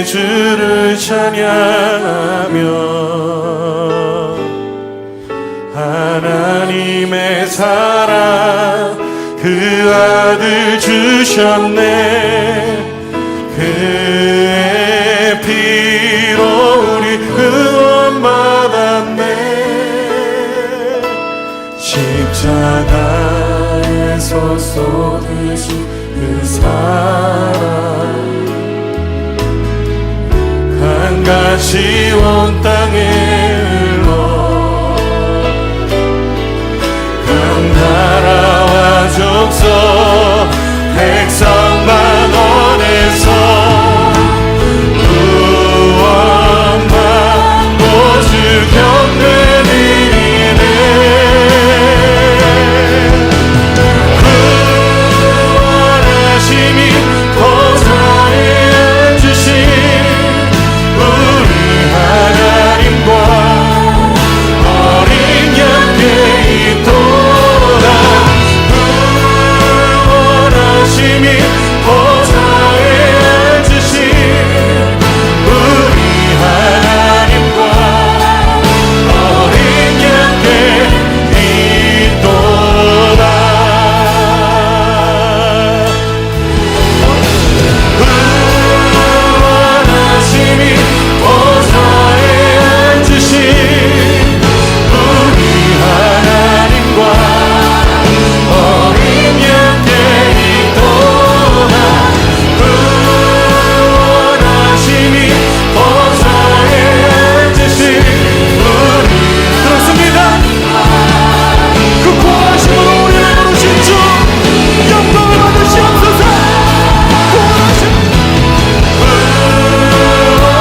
주를 찬양하며 하나님의 사랑 그 아들 주셨네. 그의 피로 우리 구원받았네. 십자가에서 쏟으신 그 사랑 강같이 온 땅에 흘러 각 나라와 족속 백성만 원해서 구원받고 주 경배 드리네. 구원하심이 보좌에 앉으신 우리 하나님과 어린 양께 있도다. 구원하심이 보좌에 앉으신 우리 하나님과 어린 양께 있도다. 구원하심이 보좌에 앉으신 우리 하나님과 어린 양께 있도다. 구원하심이 보좌에 앉으신 우리 그렇습니다. 그 구원하심으로 우리를 부르신 주 영광을 받으시옵소서.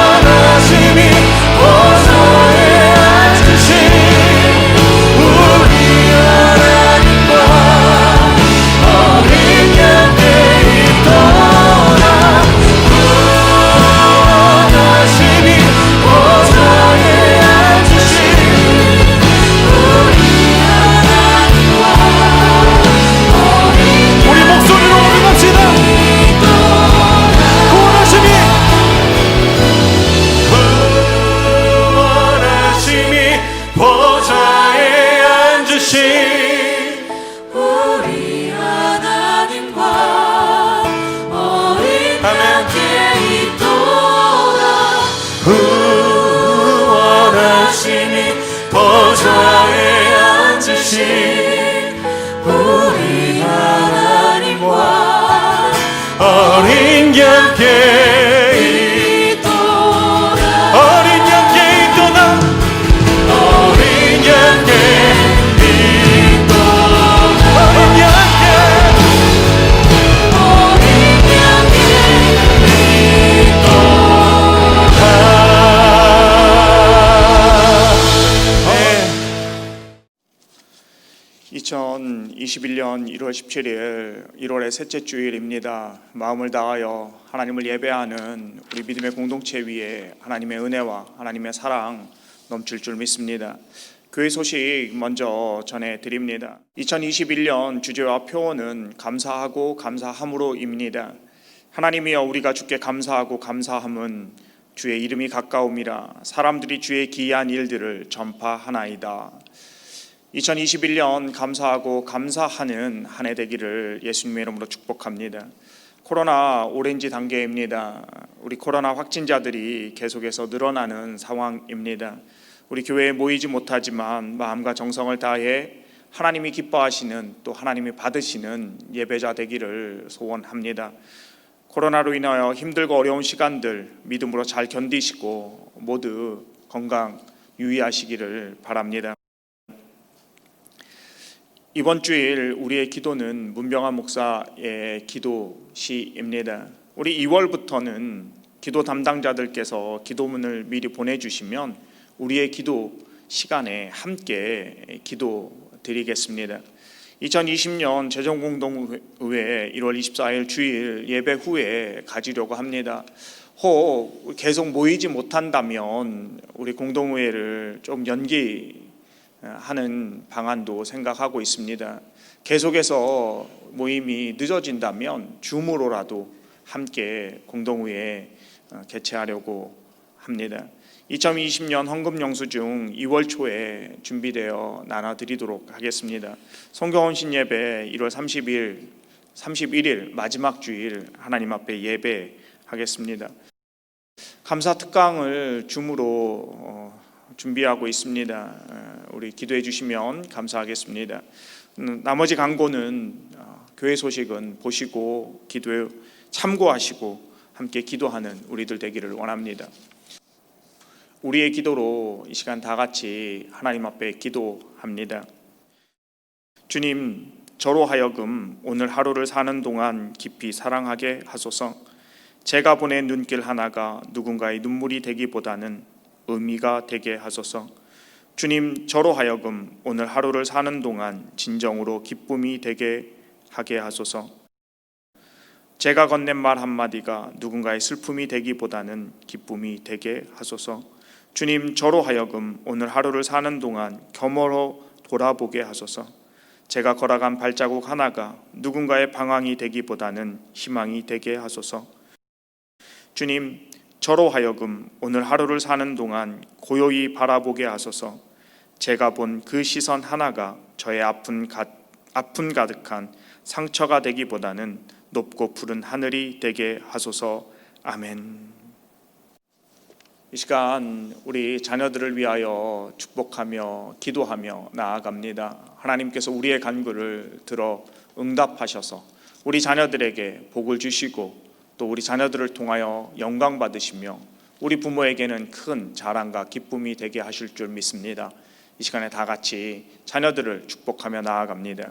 구원하심이 보좌에 앉으신 우리 하나님과 어린 양께 있도다. 구원하심이 보좌에 앉으신 우리 하나님과 우리 목소리로 올려갑시다. 구원하심이 보좌에 앉으신 우리 하나님과 어린 양께 있도다. 구원하심이 보좌에 앉으신 우리 하나님과 어린 양께 있도다. 어린 양께 있도다. 어린 양께 있도다. 어린 양께 어린 양께 있도다. 네. 2021년 1월 17일 1월의 셋째 주일입니다. 마음을 다하여 하나님을 예배하는 우리 믿음의 공동체 위에 하나님의 은혜와 하나님의 사랑 넘칠 줄 믿습니다. 교회 소식 먼저 전해드립니다. 2021년 주제와 표어는 감사하고 감사함으로입니다. 하나님이여 우리가 주께 감사하고 감사함은 주의 이름이 가까움이라 사람들이 주의 기이한 일들을 전파하나이다. 2021년 감사하고 감사하는 한 해 되기를 예수님의 이름으로 축복합니다. 코로나 오렌지 단계입니다. 우리 코로나 확진자들이 계속해서 늘어나는 상황입니다. 우리 교회에 모이지 못하지만 마음과 정성을 다해 하나님이 기뻐하시는 또 하나님이 받으시는 예배자 되기를 소원합니다. 코로나로 인하여 힘들고 어려운 시간들 믿음으로 잘 견디시고 모두 건강 유의하시기를 바랍니다. 이번 주일 우리의 기도는 문병환 목사의 기도시입니다. 우리 2월부터는 기도 담당자들께서 기도문을 미리 보내주시면 우리의 기도 시간에 함께 기도 드리겠습니다. 2020년 재정공동의회 1월 24일 주일 예배 후에 가지려고 합니다. 혹 계속 모이지 못한다면 우리 공동의회를 좀 연기하는 방안도 생각하고 있습니다. 계속해서 모임이 늦어진다면 줌으로라도 함께 공동의회 개최하려고 합니다. 2020년 헌금 영수증 2월 초에 준비되어 나눠드리도록 하겠습니다. 성경헌신 예배 1월 31일 마지막 주일 하나님 앞에 예배하겠습니다. 감사 특강을 줌으로 준비하고 있습니다. 우리 기도해 주시면 감사하겠습니다. 나머지 광고는 교회 소식은 보시고 기도에 참고하시고 함께 기도하는 우리들 되기를 원합니다. 우리의 기도로 이 시간 다 같이 하나님 앞에 기도합니다. 주님, 저로 하여금 오늘 하루를 사는 동안 깊이 사랑하게 하소서. 제가 보낸 눈길 하나가 누군가의 눈물이 되기보다는 의미가 되게 하소서. 주님, 저로 하여금 오늘 하루를 사는 동안 진정으로 기쁨이 되게 하게 하소서. 제가 건넨 말 한마디가 누군가의 슬픔이 되기보다는 기쁨이 되게 하소서. 주님, 저로 하여금 오늘 하루를 사는 동안 겸허로 돌아보게 하소서. 제가 걸어간 발자국 하나가 누군가의 방황이 되기보다는 희망이 되게 하소서. 주님, 저로 하여금 오늘 하루를 사는 동안 고요히 바라보게 하소서. 제가 본 그 시선 하나가 저의 아픈 가득한 상처가 되기보다는 높고 푸른 하늘이 되게 하소서. 아멘. 이 시간 우리 자녀들을 위하여 축복하며 기도하며 나아갑니다. 하나님께서 우리의 간구를 들어 응답하셔서 우리 자녀들에게 복을 주시고 또 우리 자녀들을 통하여 영광 받으시며 우리 부모에게는 큰 자랑과 기쁨이 되게 하실 줄 믿습니다. 이 시간에 다 같이 자녀들을 축복하며 나아갑니다.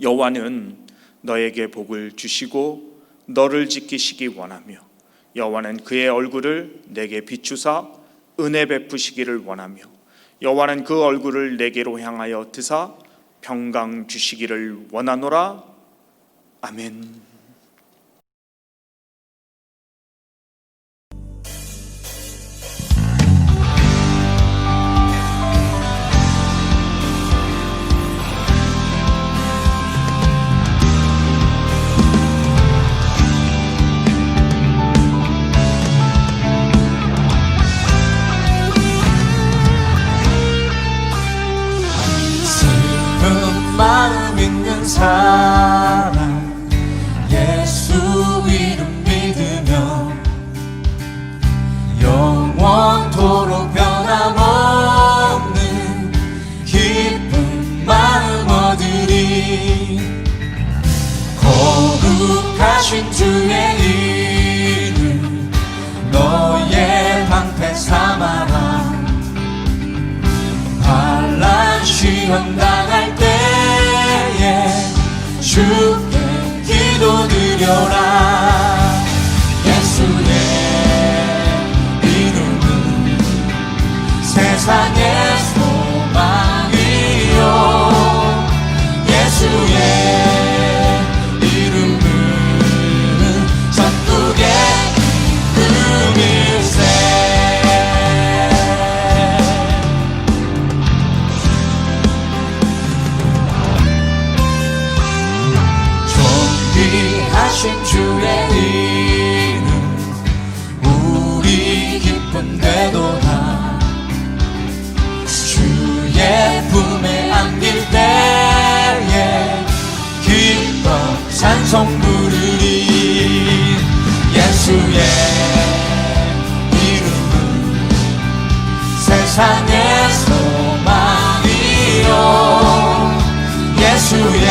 여호와는 너에게 복을 주시고 너를 지키시기 원하며 여호와는 그의 얼굴을 내게 비추사 은혜 베푸시기를 원하며 여호와는 그 얼굴을 내게로 향하여 드사 평강 주시기를 원하노라. 아멘. 마음 있는 사람 예수 이름 믿으며 영원토록 변함없는 기쁜 마음 얻으리. 거룩하신 주의 이름 너의 방패 삼아라. 환난 시험 당할 때에 주께 기도드려라. 예수의 이름은 세상의 소망이요 예수의 이름은 천국의 기쁨일세. 하신 주의 이름 우리 기쁜데도다. 주의 품에 안길 때에 기뻐 찬송 부르리. 예수의 이름은 세상의 소망이요 예수의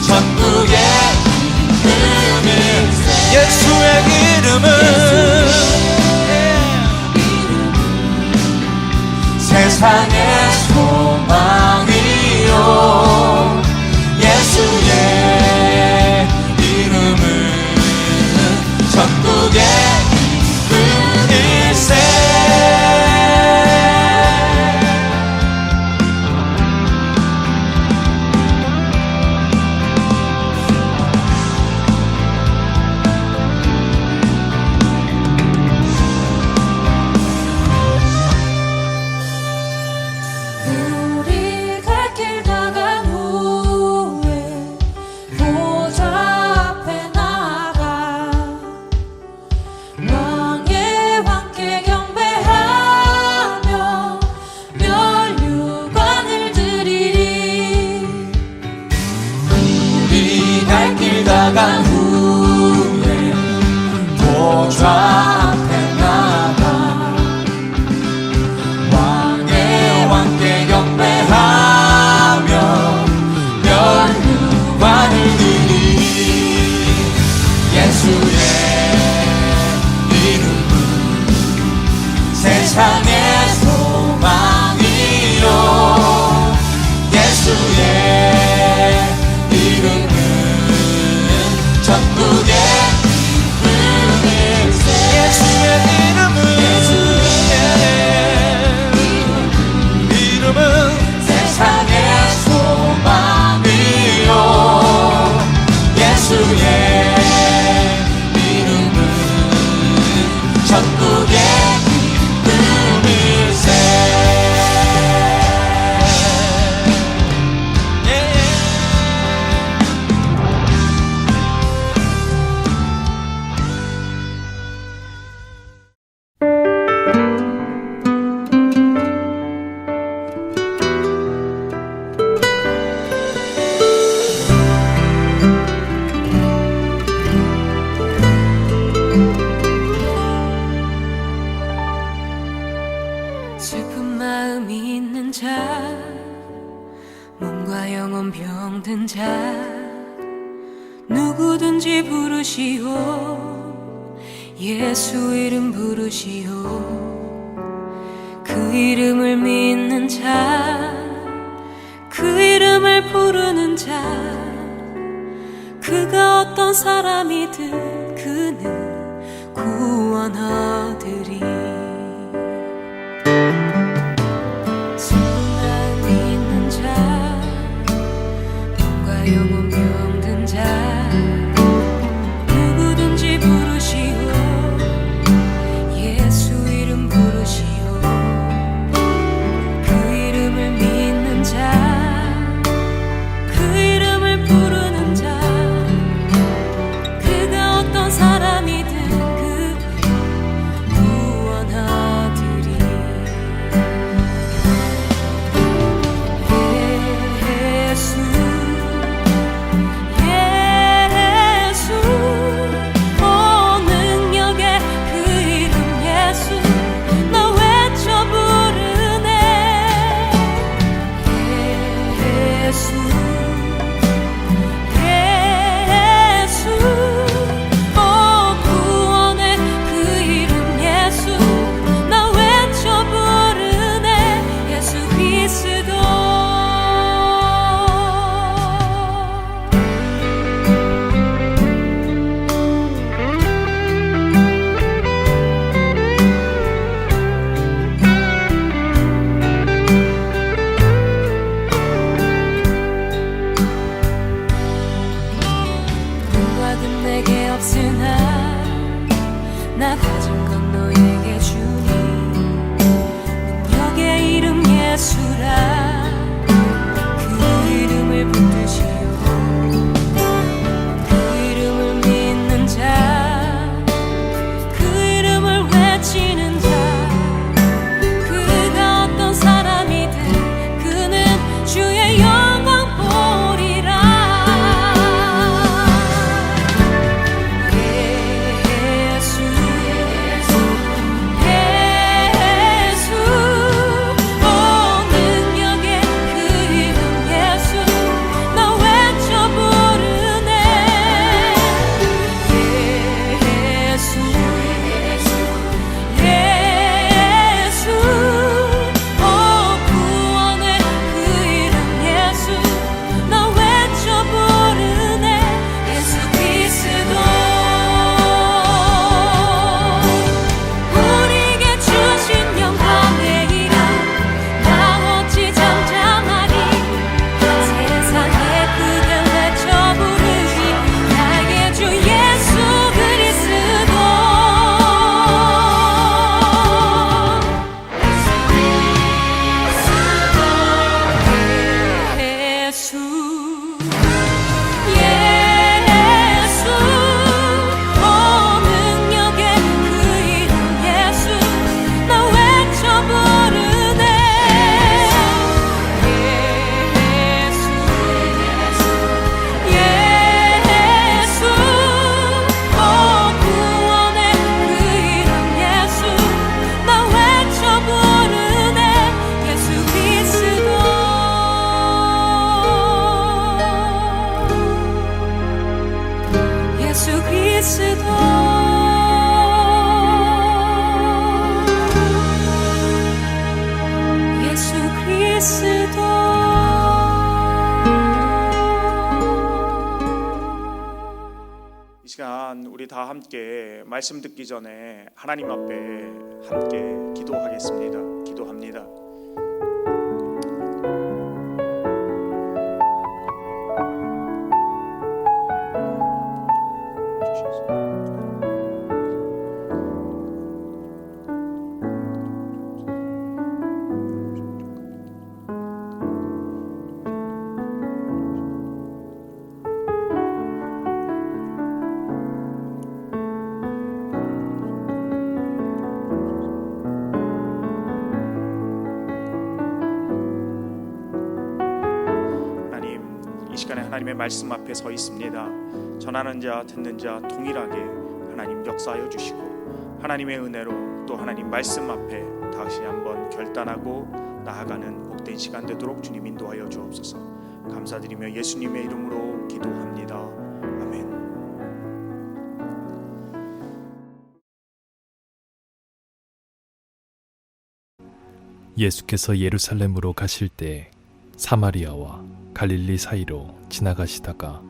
천국의 이름일세. 예수의 이름은 세상의 소망이요 예수의 이름은 천국의 이름일세. 우리 갈 길 다간 후에 보좌 앞에 나가 왕의 왕께 경배하며 멸류관을 드리 예수의 이름은 세상의 소망이요 예수의 이름은 천국의 기쁨일세 예수의 이름은 세상의 소망이요 예수의 이름은 천국의 기쁨일세 슬픈 마음이 있는 자, 몸과 영혼 병든 자, 누구든지 부르시오. 예수 이름 부르시오. 그 이름을 믿는 자, 그 이름을 부르는 자, 그가 어떤 사람이든 그는 구원하리리. 영혼 병든 자, 누구든지 부르시오. 예수 이름 부르시오. 그 이름을 믿는 자, 그 이름을 부르는 자, 그가 어떤 사람이든 그 구원하리리. 내게 없으나 나 가진 건 너에게 주니 능력의 이름 예수라. 그 이름을 붙드시오. 그 이름을 믿는 자, 그 이름을 외치는 자, 그가 어떤 사람이든 그는 주의 영광 보리라. 예수 함께 말씀 듣기 전에 하나님 앞에 함께 기도하겠습니다. 기도합니다. 이 시간에 하나님의 말씀 앞에 서 있습니다. 전하는 자 듣는 자 동일하게 하나님 역사하여 주시고 하나님의 은혜로 또 하나님 말씀 앞에 다시 한번 결단하고 나아가는 복된 시간 되도록 주님 인도하여 주옵소서. 감사드리며 예수님의 이름으로 기도합니다. 아멘. 예수께서 예루살렘으로 가실 때 사마리아와 갈릴리 사이로 지나가시다가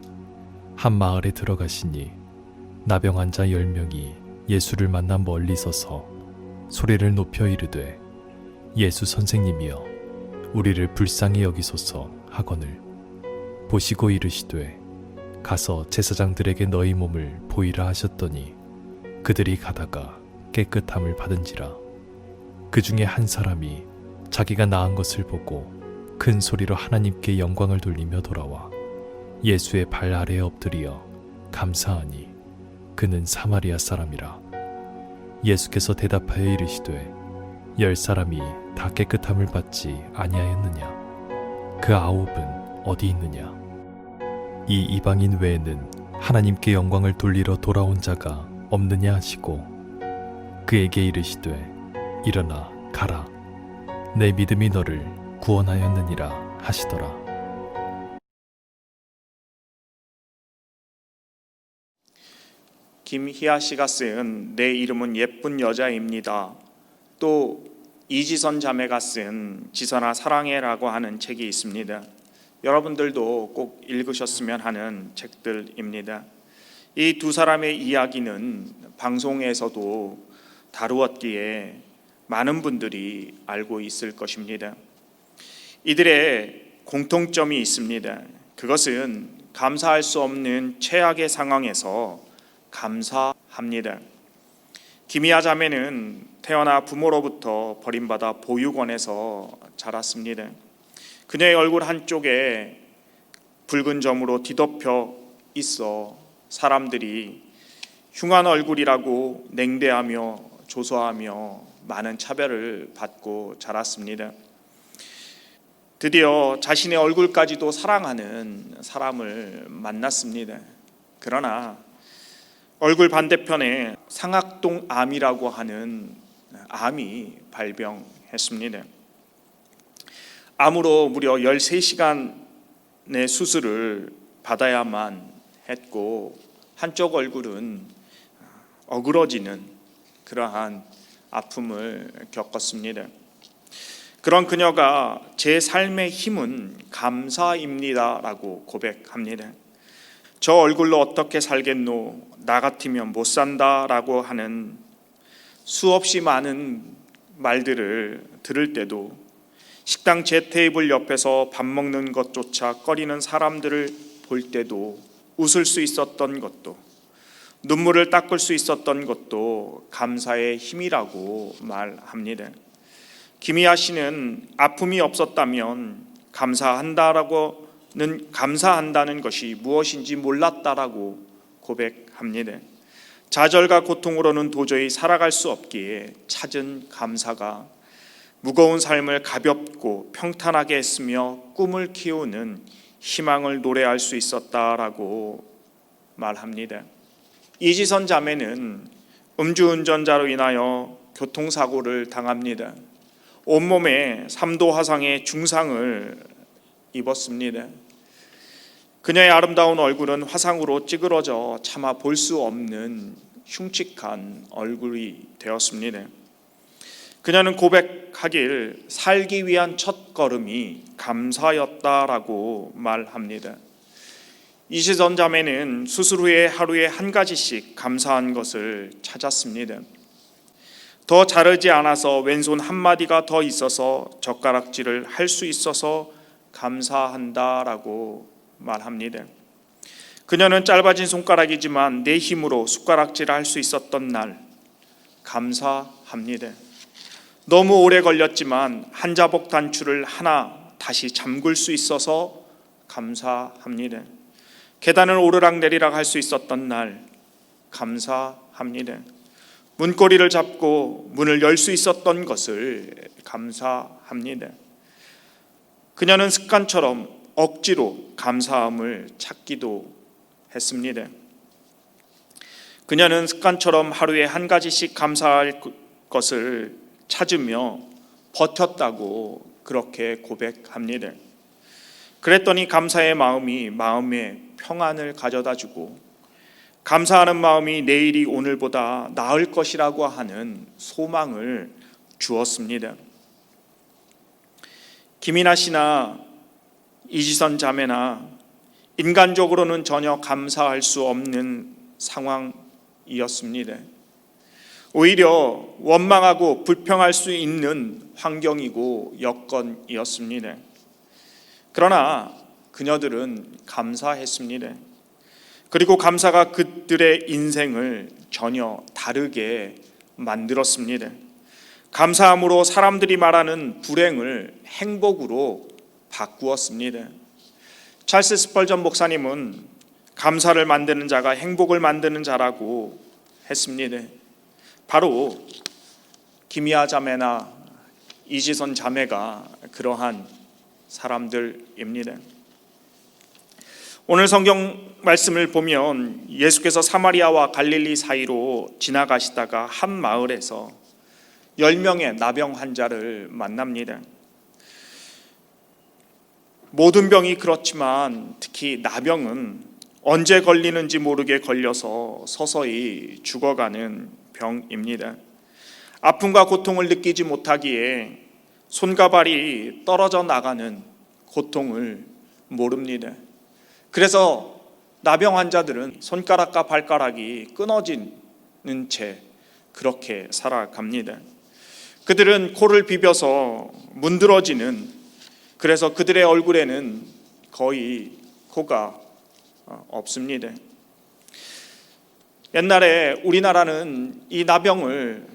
한 마을에 들어가시니 나병 환자 10명이 예수를 만나 멀리 서서 소리를 높여 이르되 예수 선생님이여 우리를 불쌍히 여기소서 하거늘 보시고 이르시되 가서 제사장들에게 너희 몸을 보이라 하셨더니 그들이 가다가 깨끗함을 받은지라. 그 중에 한 사람이 자기가 나은 것을 보고 큰 소리로 하나님께 영광을 돌리며 돌아와 예수의 발 아래에 엎드리어 감사하니 그는 사마리아 사람이라. 예수께서 대답하여 이르시되 10사람이 다 깨끗함을 받지 아니하였느냐? 그 9은 어디 있느냐? 이 이방인 외에는 하나님께 영광을 돌리러 돌아온 자가 없느냐 하시고 그에게 이르시되 일어나 가라 내 믿음이 너를 구원하였느니라 하시더라. 김희아 씨가 쓴 내 이름은 예쁜 여자입니다. 또 이지선 자매가 쓴 지선아 사랑해라고 하는 책이 있습니다. 여러분들도 꼭 읽으셨으면 하는 책들입니다. 이 두 사람의 이야기는 방송에서도 다루었기에 많은 분들이 알고 있을 것입니다. 이들의 공통점이 있습니다. 그것은 감사할 수 없는 최악의 상황에서 감사합니다. 김희아 자매는 태어나 부모로부터 버림받아 보육원에서 자랐습니다. 그녀의 얼굴 한쪽에 붉은 점으로 뒤덮여 있어 사람들이 흉한 얼굴이라고 냉대하며 조소하며 많은 차별을 받고 자랐습니다. 드디어 자신의 얼굴까지도 사랑하는 사람을 만났습니다. 그러나 얼굴 반대편에 상악동암이라고 하는 암이 발병했습니다. 암으로 무려 13시간의 수술을 받아야만 했고 한쪽 얼굴은 어그러지는 그러한 아픔을 겪었습니다. 그런 그녀가 제 삶의 힘은 감사입니다라고 고백합니다. 저 얼굴로 어떻게 살겠노? 나 같으면 못 산다라고 하는 수없이 많은 말들을 들을 때도 식당 제 테이블 옆에서 밥 먹는 것조차 꺼리는 사람들을 볼 때도 웃을 수 있었던 것도 눈물을 닦을 수 있었던 것도 감사의 힘이라고 말합니다. 김희아 씨는 아픔이 없었다면 감사한다는 것이 무엇인지 몰랐다라고 고백합니다. 좌절과 고통으로는 도저히 살아갈 수 없기에 찾은 감사가 무거운 삶을 가볍고 평탄하게 했으며 꿈을 키우는 희망을 노래할 수 있었다라고 말합니다. 이지선 자매는 음주운전자로 인하여 교통사고를 당합니다. 온몸에 3도 화상의 중상을 입었습니다. 그녀의 아름다운 얼굴은 화상으로 찌그러져 차마 볼 수 없는 흉측한 얼굴이 되었습니다. 그녀는 고백하길 살기 위한 첫걸음이 감사였다라고 말합니다. 이시선 자매는 수술 후에 하루에 한 가지씩 감사한 것을 찾았습니다. 더 자르지 않아서 왼손 한마디가 더 있어서 젓가락질을 할 수 있어서 감사한다라고 말합니다. 그녀는 짧아진 손가락이지만 내 힘으로 숟가락질을 할 수 있었던 날 감사합니다. 너무 오래 걸렸지만 한자복 단추를 하나 다시 잠글 수 있어서 감사합니다. 계단을 오르락 내리락 할 수 있었던 날 감사합니다. 문고리를 잡고 문을 열 수 있었던 것을 감사합니다. 그녀는 습관처럼 억지로 감사함을 찾기도 했습니다. 그녀는 습관처럼 하루에 한 가지씩 감사할 것을 찾으며 버텼다고 그렇게 고백합니다. 그랬더니 감사의 마음이 마음에 평안을 가져다주고 감사하는 마음이 내일이 오늘보다 나을 것이라고 하는 소망을 주었습니다. 김이나 씨나 이지선 자매나 인간적으로는 전혀 감사할 수 없는 상황이었습니다. 오히려 원망하고 불평할 수 있는 환경이고 여건이었습니다. 그러나 그녀들은 감사했습니다. 그리고 감사가 그들의 인생을 전혀 다르게 만들었습니다. 감사함으로 사람들이 말하는 불행을 행복으로 바꾸었습니다. 찰스 스펄전 목사님은 감사를 만드는 자가 행복을 만드는 자라고 했습니다. 바로 김희아 자매나 이지선 자매가 그러한 사람들입니다. 오늘 성경 말씀을 보면 예수께서 사마리아와 갈릴리 사이로 지나가시다가 한 마을에서 10명의 나병 환자를 만납니다. 모든 병이 그렇지만 특히 나병은 언제 걸리는지 모르게 걸려서 서서히 죽어가는 병입니다. 아픔과 고통을 느끼지 못하기에 손과 발이 떨어져 나가는 고통을 모릅니다. 그래서 나병 환자들은 손가락과 발가락이 끊어지는 채 그렇게 살아갑니다. 그들은 코를 비벼서 문드러지는, 그래서 그들의 얼굴에는 거의 코가 없습니다. 옛날에 우리나라는 이 나병을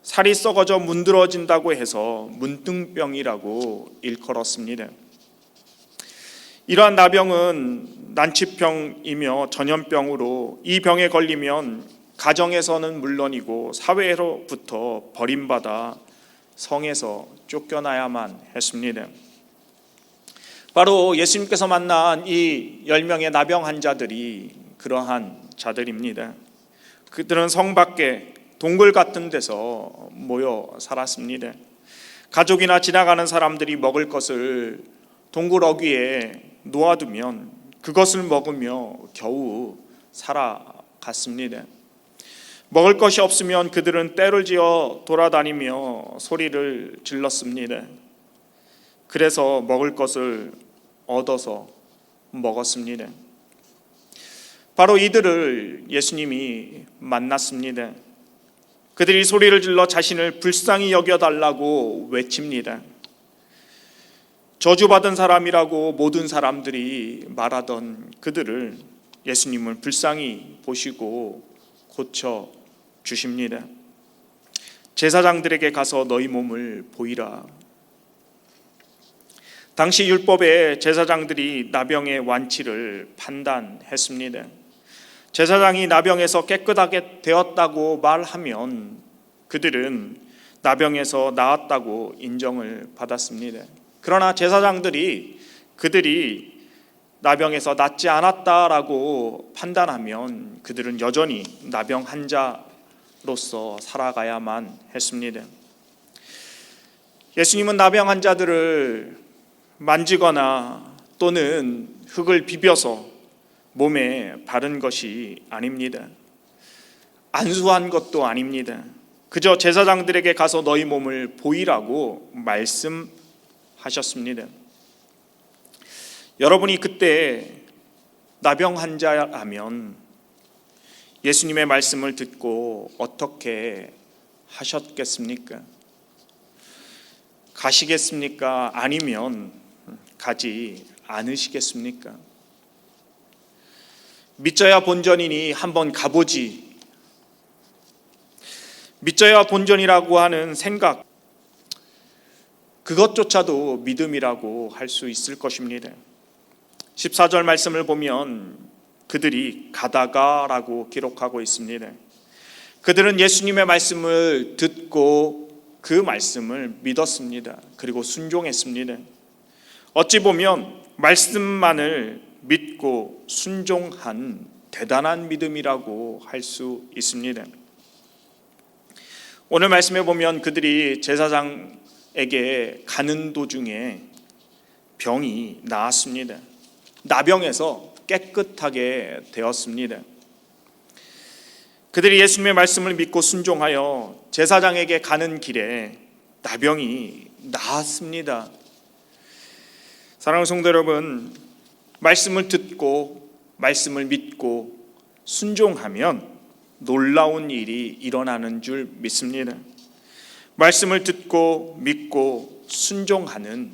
살이 썩어져 문드러진다고 해서 문둥병이라고 일컬었습니다. 이러한 나병은 난치병이며 전염병으로 이 병에 걸리면 가정에서는 물론이고 사회로부터 버림받아 성에서 쫓겨나야만 했습니다. 바로 예수님께서 만난 이 10명의 나병 환자들이 그러한 자들입니다. 그들은 성 밖에 동굴 같은 데서 모여 살았습니다. 가족이나 지나가는 사람들이 먹을 것을 동굴 어귀에 놓아두면 그것을 먹으며 겨우 살아갔습니다. 먹을 것이 없으면 그들은 떼를 지어 돌아다니며 소리를 질렀습니다. 그래서 먹을 것을 얻어서 먹었습니다. 바로 이들을 예수님이 만났습니다. 그들이 소리를 질러 자신을 불쌍히 여겨달라고 외칩니다. 저주받은 사람이라고 모든 사람들이 말하던 그들을 예수님은 불쌍히 보시고 고쳐 주십니다. 제사장들에게 가서 너희 몸을 보이라. 당시 율법에 제사장들이 나병의 완치를 판단했습니다. 제사장이 나병에서 깨끗하게 되었다고 말하면 그들은 나병에서 나았다고 인정을 받았습니다. 그러나 제사장들이 그들이 나병에서 낫지 않았다라고 판단하면 그들은 여전히 나병 환자로서 살아가야만 했습니다. 예수님은 나병 환자들을 만지거나 또는 흙을 비벼서 몸에 바른 것이 아닙니다. 안수한 것도 아닙니다. 그저 제사장들에게 가서 너희 몸을 보이라고 말씀하셨습니다. 여러분이 그때 나병 환자라면 예수님의 말씀을 듣고 어떻게 하셨겠습니까? 가시겠습니까? 아니면 가지 않으시겠습니까? 믿져야 본전이니 한번 가보지. 믿져야 본전이라고 하는 생각, 그것조차도 믿음이라고 할 수 있을 것입니다. 14절 말씀을 보면 그들이 가다가라고 기록하고 있습니다. 그들은 예수님의 말씀을 듣고 그 말씀을 믿었습니다. 그리고 순종했습니다. 어찌 보면 말씀만을 믿고 순종한 대단한 믿음이라고 할 수 있습니다. 오늘 말씀에 보면 그들이 제사장에게 가는 도중에 병이 나았습니다. 나병에서 깨끗하게 되었습니다. 그들이 예수님의 말씀을 믿고 순종하여 제사장에게 가는 길에 나병이 나았습니다. 사랑하는 성도 여러분, 말씀을 듣고 말씀을 믿고 순종하면 놀라운 일이 일어나는 줄 믿습니다. 말씀을 듣고 믿고 순종하는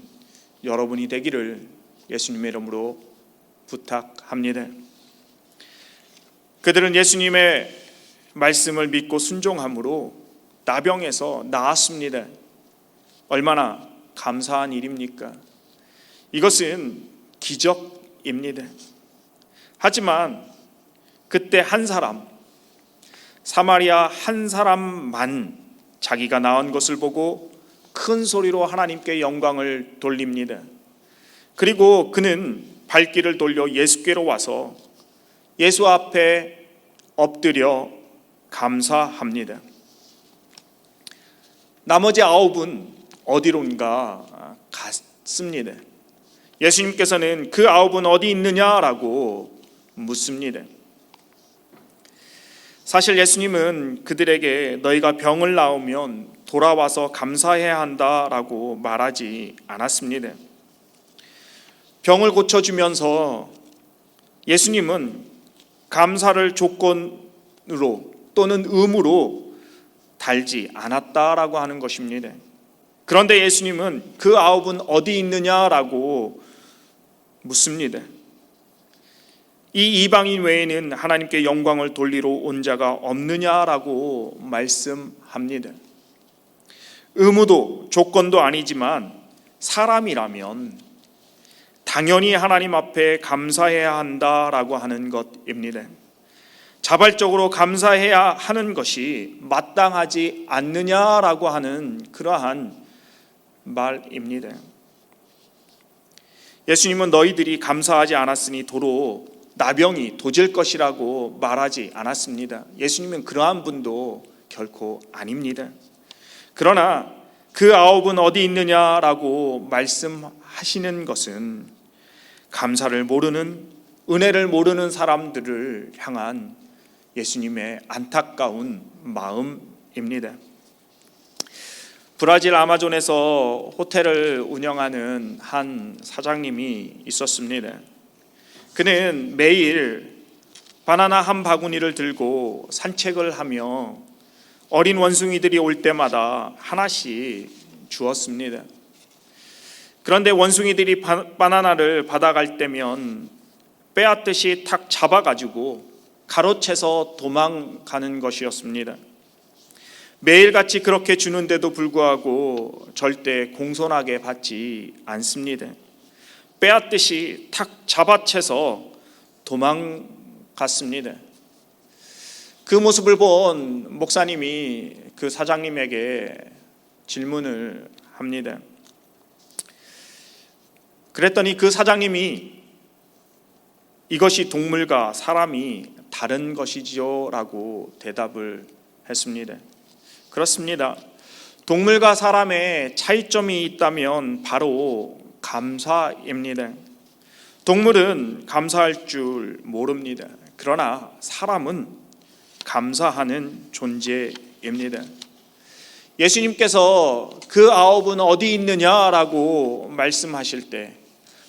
여러분이 되기를 예수님의 이름으로 부탁합니다. 그들은 예수님의 말씀을 믿고 순종함으로 나병에서 나았습니다. 얼마나 감사한 일입니까? 이것은 기적입니다. 하지만 그때 한 사람, 사마리아 한 사람만 자기가 나은 것을 보고 큰 소리로 하나님께 영광을 돌립니다. 그리고 그는 발길을 돌려 예수께로 와서 예수 앞에 엎드려 감사합니다. 나머지 9은 어디론가 갔습니다. 예수님께서는 그 9은 어디 있느냐라고 묻습니다. 사실 예수님은 그들에게 너희가 병을 나으면 돌아와서 감사해야 한다라고 말하지 않았습니다. 병을 고쳐주면서 예수님은 감사를 조건으로 또는 의무로 달지 않았다라고 하는 것입니다. 그런데 예수님은 그 9은 어디 있느냐라고 묻습니다. 이 이방인 외에는 하나님께 영광을 돌리러 온 자가 없느냐라고 말씀합니다. 의무도 조건도 아니지만 사람이라면 당연히 하나님 앞에 감사해야 한다라고 하는 것입니다. 자발적으로 감사해야 하는 것이 마땅하지 않느냐라고 하는 그러한 말입니다. 예수님은 너희들이 감사하지 않았으니 도로 나병이 도질 것이라고 말하지 않았습니다. 예수님은 그러한 분도 결코 아닙니다. 그러나 그 9은 어디 있느냐라고 말씀하시는 것은 감사를 모르는, 은혜를 모르는 사람들을 향한 예수님의 안타까운 마음입니다. 브라질 아마존에서 호텔을 운영하는 한 사장님이 있었습니다. 그는 매일 바나나 한 바구니를 들고 산책을 하며 어린 원숭이들이 올 때마다 하나씩 주었습니다. 그런데 원숭이들이 바나나를 받아갈 때면 빼앗듯이 탁 잡아가지고 가로채서 도망가는 것이었습니다. 매일같이 그렇게 주는데도 불구하고 절대 공손하게 받지 않습니다. 빼앗듯이 탁 잡아채서 도망갔습니다. 그 모습을 본 목사님이 그 사장님에게 질문을 합니다. 그랬더니 그 사장님이 이것이 동물과 사람이 다른 것이지요 라고 대답을 했습니다. 그렇습니다. 동물과 사람의 차이점이 있다면 바로 감사입니다. 동물은 감사할 줄 모릅니다. 그러나 사람은 감사하는 존재입니다. 예수님께서 그 9은 어디 있느냐라고 말씀하실 때,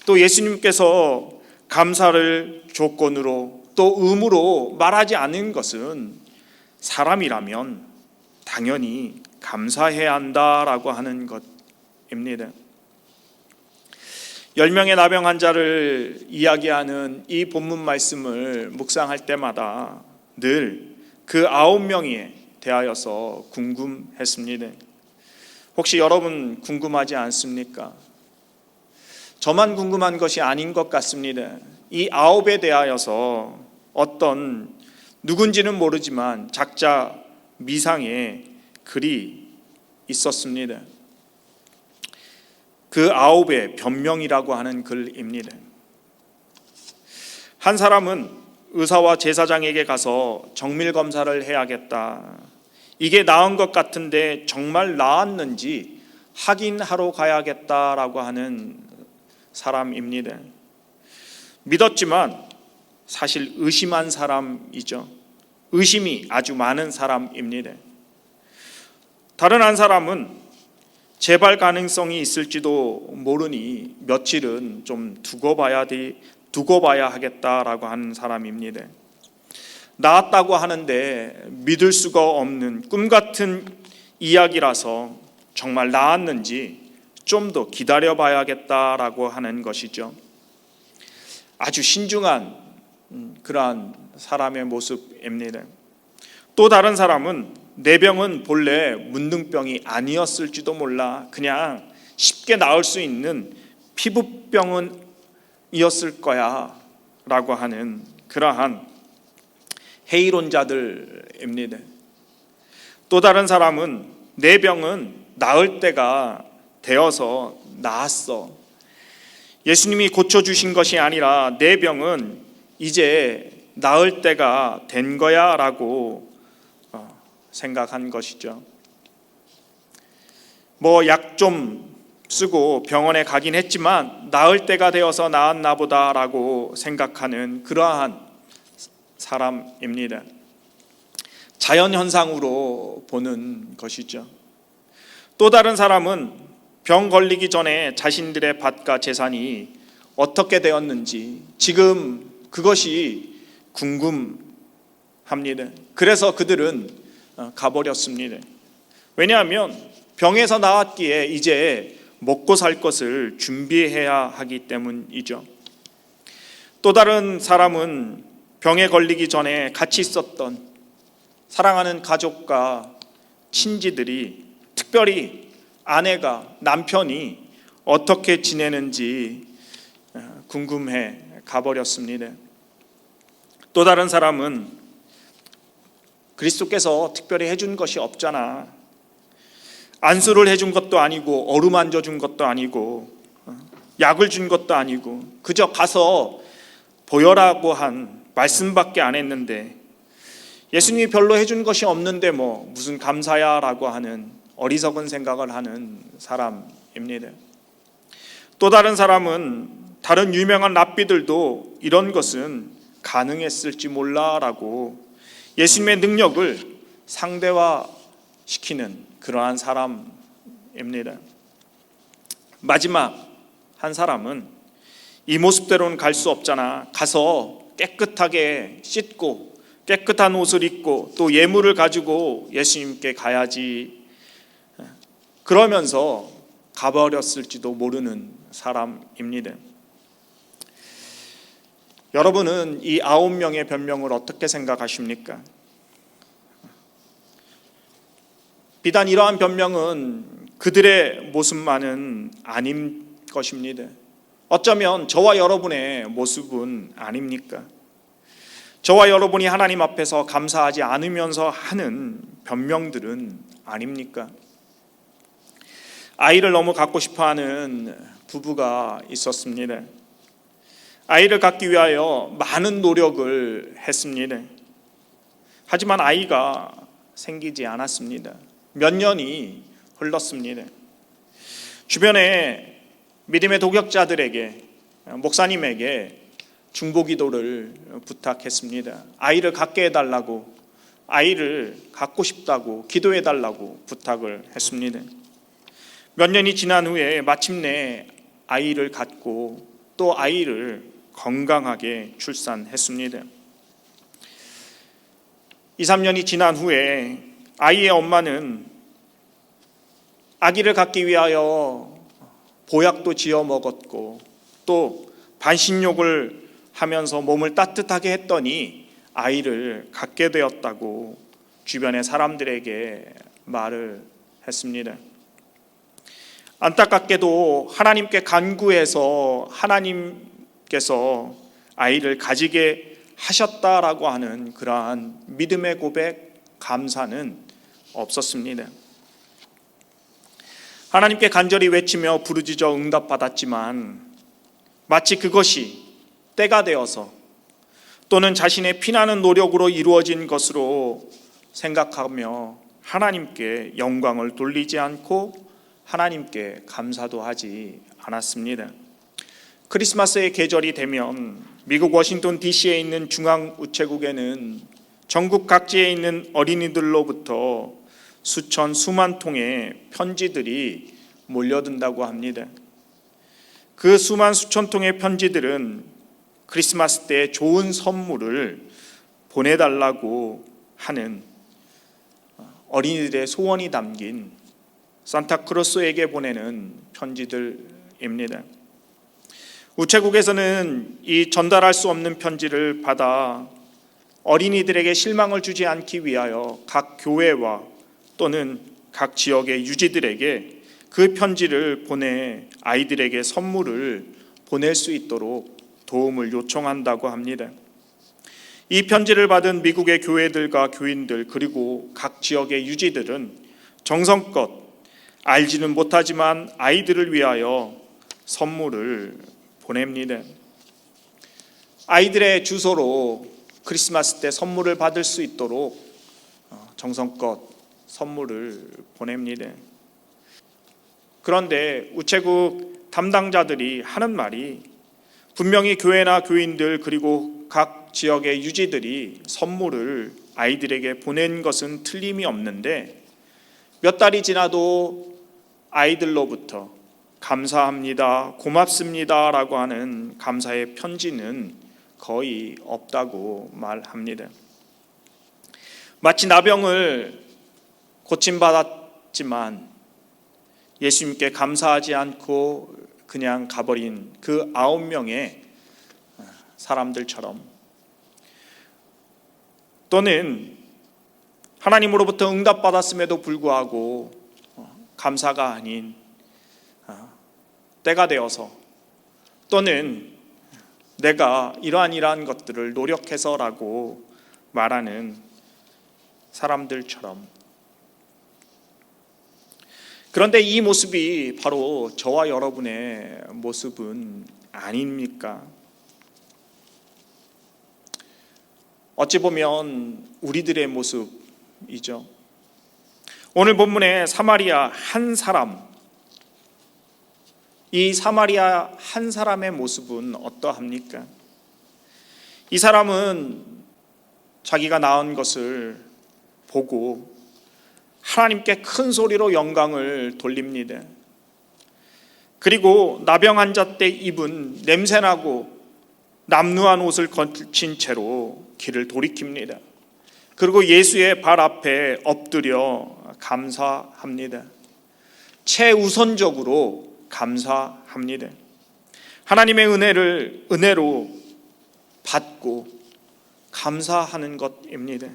또 예수님께서 감사를 조건으로 또 의무로 말하지 않은 것은 사람이라면 당연히 감사해야 한다라고 하는 것입니다. 10명의 나병 환자를 이야기하는 이 본문 말씀을 묵상할 때마다 늘 그 9명에 대하여서 궁금했습니다. 혹시 여러분 궁금하지 않습니까? 저만 궁금한 것이 아닌 것 같습니다. 이 9에 대하여서 어떤 누군지는 모르지만 작자 미상의 글이 있었습니다. 그 9의 변명이라고 하는 글입니다. 한 사람은 의사와 제사장에게 가서 정밀 검사를 해야겠다. 이게 나은 것 같은데 정말 나았는지 확인하러 가야겠다라고 하는 사람입니다. 믿었지만 사실 의심한 사람이죠. 의심이 아주 많은 사람입니다. 다른 한 사람은 재발 가능성이 있을지도 모르니 며칠은 좀 두고 봐야 하겠다라고 하는 사람입니다. 나았다고 하는데 믿을 수가 없는 꿈 같은 이야기라서 정말 나았는지 좀 더 기다려 봐야겠다라고 하는 것이죠. 아주 신중한 그러한 사람의 모습입니다. 또 다른 사람은 내 병은 본래 문둥병이 아니었을지도 몰라, 그냥 쉽게 나을 수 있는 피부병이었을 거야 라고 하는 그러한 해이론자들입니다. 또 다른 사람은 내 병은 나을 때가 되어서 나았어, 예수님이 고쳐주신 것이 아니라 내 병은 이제 나을 때가 된 거야 라고 생각한 것이죠. 뭐 약 좀 쓰고 병원에 가긴 했지만 나을 때가 되어서 나았나 보다라고 생각하는 그러한 사람입니다. 자연현상으로 보는 것이죠. 또 다른 사람은 병 걸리기 전에 자신들의 밭과 재산이 어떻게 되었는지 지금 그것이 궁금합니다. 그래서 그들은 가버렸습니다. 왜냐하면 병에서 나았기에 이제 먹고 살 것을 준비해야 하기 때문이죠. 또 다른 사람은 병에 걸리기 전에 같이 있었던 사랑하는 가족과 친지들이, 특별히 아내가, 남편이 어떻게 지내는지 궁금해 가버렸습니다. 또 다른 사람은 그리스도께서 특별히 해준 것이 없잖아, 안수를 해준 것도 아니고 어루만져 준 것도 아니고 약을 준 것도 아니고 그저 가서 보여라고 한 말씀밖에 안 했는데, 예수님이 별로 해준 것이 없는데 뭐 무슨 감사야 라고 하는 어리석은 생각을 하는 사람입니다. 또 다른 사람은 다른 유명한 랍비들도 이런 것은 가능했을지 몰라 라고 예수님의 능력을 상대화시키는 그러한 사람입니다. 마지막 한 사람은 이 모습대로는 갈 수 없잖아, 가서 깨끗하게 씻고 깨끗한 옷을 입고 또 예물을 가지고 예수님께 가야지, 그러면서 가버렸을지도 모르는 사람입니다. 여러분은 이 9명의 변명을 어떻게 생각하십니까? 비단 이러한 변명은 그들의 모습만은 아닌 것입니다. 어쩌면 저와 여러분의 모습은 아닙니까? 저와 여러분이 하나님 앞에서 감사하지 않으면서 하는 변명들은 아닙니까? 아이를 너무 갖고 싶어하는 부부가 있었습니다. 아이를 갖기 위하여 많은 노력을 했습니다. 하지만 아이가 생기지 않았습니다. 몇 년이 흘렀습니다. 주변에 믿음의 동역자들에게, 목사님에게 중보기도를 부탁했습니다. 아이를 갖게 해달라고, 아이를 갖고 싶다고 기도해달라고 부탁을 했습니다. 몇 년이 지난 후에 마침내 아이를 갖고 또 아이를 건강하게 출산했습니다. 2, 3년이 지난 후에 아이의 엄마는 아기를 갖기 위하여 보약도 지어 먹었고 또 반신욕을 하면서 몸을 따뜻하게 했더니 아이를 갖게 되었다고 주변의 사람들에게 말을 했습니다. 안타깝게도 하나님께 간구해서 하나님께서 아이를 가지게 하셨다라고 하는 그러한 믿음의 고백, 감사는 없었습니다. 하나님께 간절히 외치며 부르짖어 응답받았지만 마치 그것이 때가 되어서 또는 자신의 피나는 노력으로 이루어진 것으로 생각하며 하나님께 영광을 돌리지 않고 하나님께 감사도 하지 않았습니다. 크리스마스의 계절이 되면 미국 워싱턴 DC에 있는 중앙우체국에는 전국 각지에 있는 어린이들로부터 수만 통의 편지들이 몰려든다고 합니다. 그 수천 통의 편지들은 크리스마스 때 좋은 선물을 보내달라고 하는 어린이들의 소원이 담긴 산타크로스에게 보내는 편지들입니다. 우체국에서는 이 전달할 수 없는 편지를 받아 어린이들에게 실망을 주지 않기 위하여 각 교회와 또는 각 지역의 유지들에게 그 편지를 보내 아이들에게 선물을 보낼 수 있도록 도움을 요청한다고 합니다. 이 편지를 받은 미국의 교회들과 교인들 그리고 각 지역의 유지들은 정성껏 알지는 못하지만 아이들을 위하여 선물을 보냅니다. 아이들의 주소로 크리스마스 때 선물을 받을 수 있도록 정성껏 선물을 보냅니다. 그런데 우체국 담당자들이 하는 말이 분명히 교회나 교인들 그리고 각 지역의 유지들이 선물을 아이들에게 보낸 것은 틀림이 없는데 몇 달이 지나도 아이들로부터 감사합니다, 고맙습니다 라고 하는 감사의 편지는 거의 없다고 말합니다. 마치 나병을 고침받았지만 예수님께 감사하지 않고 그냥 가버린 그 9명의 사람들처럼 또는 하나님으로부터 응답받았음에도 불구하고 감사가 아닌 때가 되어서 또는 내가 이러한 것들을 노력해서라고 말하는 사람들처럼 그런데 이 모습이 바로 저와 여러분의 모습은 아닙니까? 어찌 보면 우리들의 모습이죠. 오늘 본문의 사마리아 한 사람, 이 사마리아 한 사람의 모습은 어떠합니까? 이 사람은 자기가 낳은 것을 보고 하나님께 큰 소리로 영광을 돌립니다. 그리고 나병 환자 때 입은 냄새나고 남루한 옷을 걸친 채로 길을 돌이킵니다. 그리고 예수의 발 앞에 엎드려 감사합니다. 최우선적으로 감사합니다. 하나님의 은혜로 받고 감사하는 것입니다.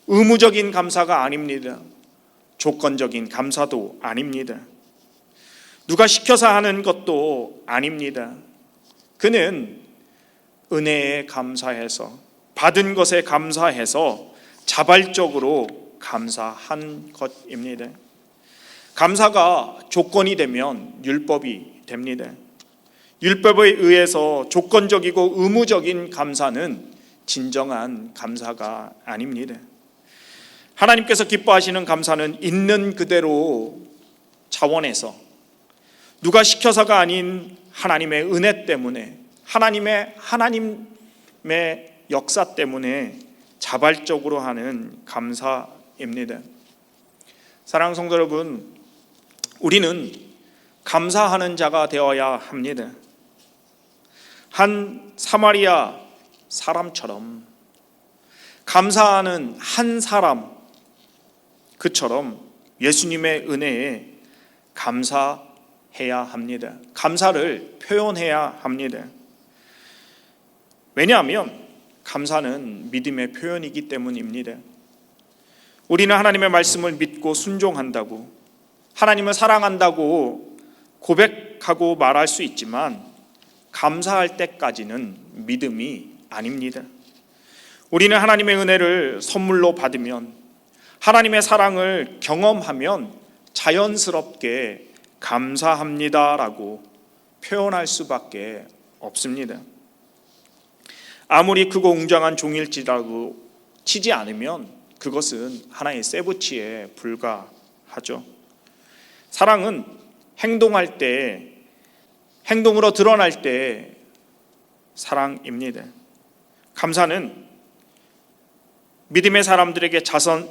의무적인 감사가 아닙니다. 조건적인 감사도 아닙니다. 누가 시켜서 하는 것도 아닙니다. 그는 은혜에 감사해서 받은 것에 감사해서 자발적으로 감사한 것입니다. 감사가 조건이 되면 율법이 됩니다. 율법에 의해서 조건적이고 의무적인 감사는 진정한 감사가 아닙니다. 하나님께서 기뻐하시는 감사는 있는 그대로 차원에서 누가 시켜서가 아닌 하나님의 은혜 때문에 하나님의 역사 때문에 자발적으로 하는 감사입니다. 사랑하는 성도 여러분, 우리는 감사하는 자가 되어야 합니다. 한 사마리아 사람처럼 감사하는 한 사람 그처럼 예수님의 은혜에 감사해야 합니다. 감사를 표현해야 합니다. 왜냐하면 감사는 믿음의 표현이기 때문입니다. 우리는 하나님의 말씀을 믿고 순종한다고, 하나님을 사랑한다고 고백하고 말할 수 있지만 감사할 때까지는 믿음이 아닙니다. 우리는 하나님의 은혜를 선물로 받으면, 하나님의 사랑을 경험하면 자연스럽게 감사합니다라고 표현할 수밖에 없습니다. 아무리 크고 웅장한 종일지라도 치지 않으면 그것은 하나의 쇠붙이에 불과하죠. 사랑은 행동할 때, 행동으로 드러날 때 사랑입니다. 감사는 믿음의 사람들에게